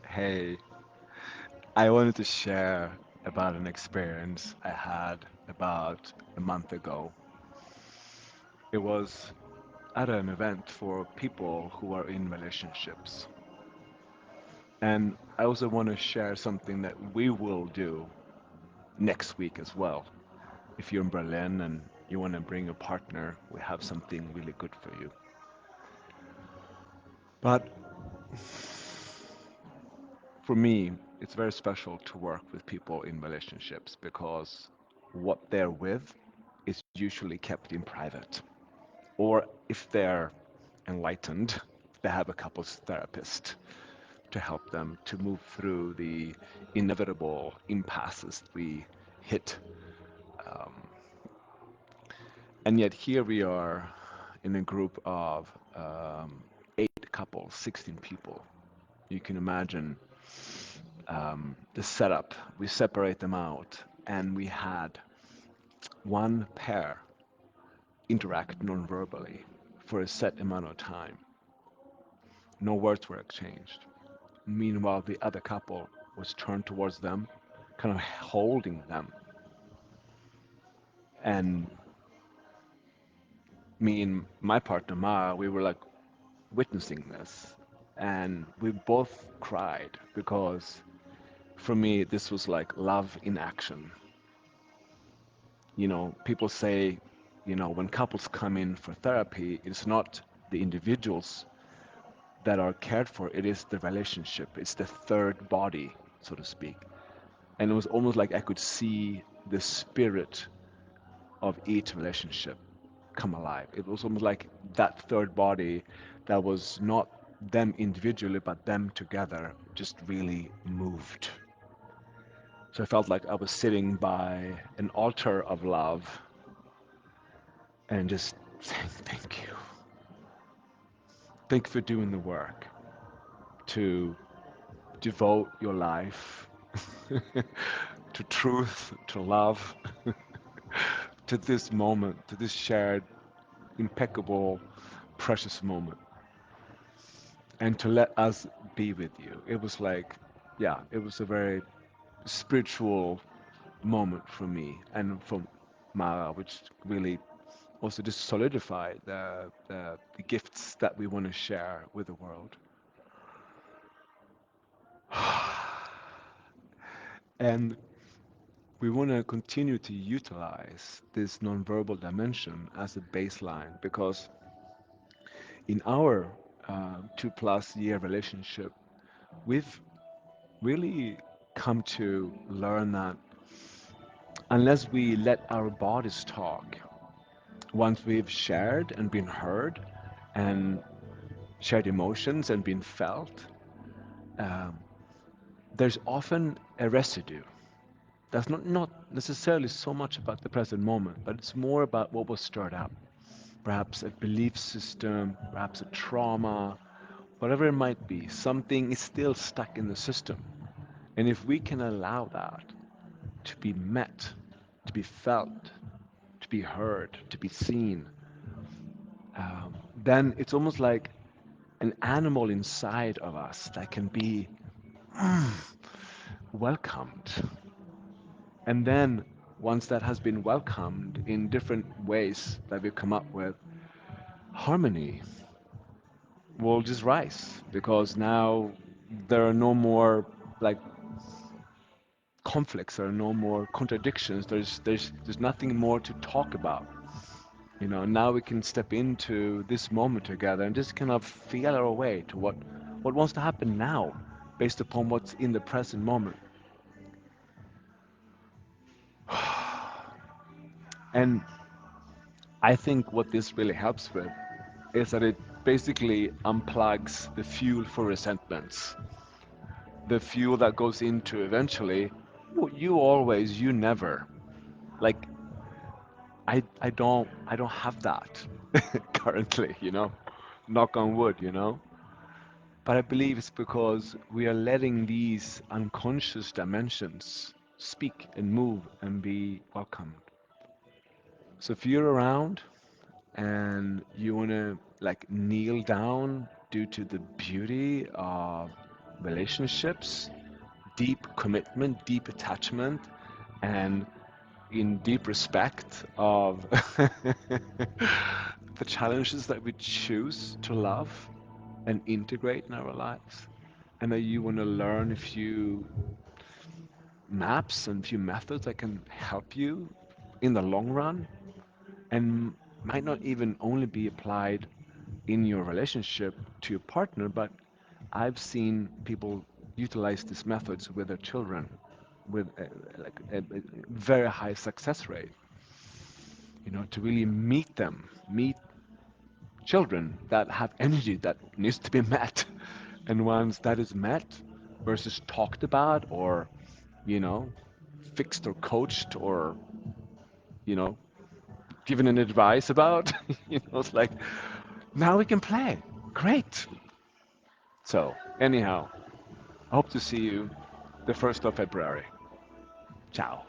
Hey, I wanted to share about an experience I had about a month ago. It was at an event for people who are in relationships. And I also want to share something that we will do next week as well. If you're in Berlin and you want to bring a partner, we have something really good for you. But for me, it's very special to work with people in relationships because what they're with is usually kept in private. Or if they're enlightened, they have a couples therapist to help them to move through the inevitable impasses we hit. Um, and yet here we are in a group of 8 couples, 16 people. You can imagine the setup. We separate them out, and we had one pair interact non-verbally for a set amount of time. No words were exchanged. Meanwhile, the other couple was turned towards them, kind of holding them. And me and my partner Mara, we were like witnessing this. And we both cried because for me, this was like love in action. People say, when couples come in for therapy, it's not the individuals that are cared for, it is the relationship. It's the third body, so to speak. And it was almost like I could see the spirit of each relationship come alive. It was almost like that third body that was not them individually, but them together just really moved. So I felt like I was sitting by an altar of love and just saying, thank you. Thank you for doing the work to devote your life to truth, to love, to this moment, to this shared, impeccable, precious moment, and to let us be with you. It was like, yeah, it was a very spiritual moment for me and for Mara, which really also just solidified the gifts that we want to share with the world. And we want to continue to utilize this nonverbal dimension as a baseline because in our 2+ year relationship, we've really come to learn that unless we let our bodies talk, once we've shared and been heard and shared emotions and been felt, um, there's often a residue. That's not necessarily so much about the present moment, but it's more about what was stirred up. Perhaps a belief system, perhaps a trauma, whatever it might be, something is still stuck in the system. And if we can allow that to be met, to be felt, to be heard, to be seen, then it's almost like an animal inside of us that can be welcomed. And then once that has been welcomed in different ways that we've come up with, harmony will just rise because now there are no more like conflicts, there are no more contradictions. There's nothing more to talk about. Now we can step into this moment together and just kind of feel our way to what wants to happen now based upon what's in the present moment. And I think what this really helps with is that it basically unplugs the fuel for resentments. The fuel that goes into eventually, "Oh, you always, you never." Like I don't have that currently, Knock on wood, But I believe it's because we are letting these unconscious dimensions speak and move and be welcomed. So if you're around and you want to like kneel down due to the beauty of relationships, deep commitment, deep attachment, and in deep respect of the challenges that we choose to love and integrate in our lives. And that you want to learn a few maps and a few methods that can help you in the long run and might not even only be applied in your relationship to your partner, but I've seen people utilize these methods with their children with a very high success rate, to really meet them, meet children that have energy that needs to be met. And once that is met versus talked about or, you know, fixed or coached or, you know, given an advice about, it's like, now we can play. Great. So, anyhow, I hope to see you the 1st of February. Ciao.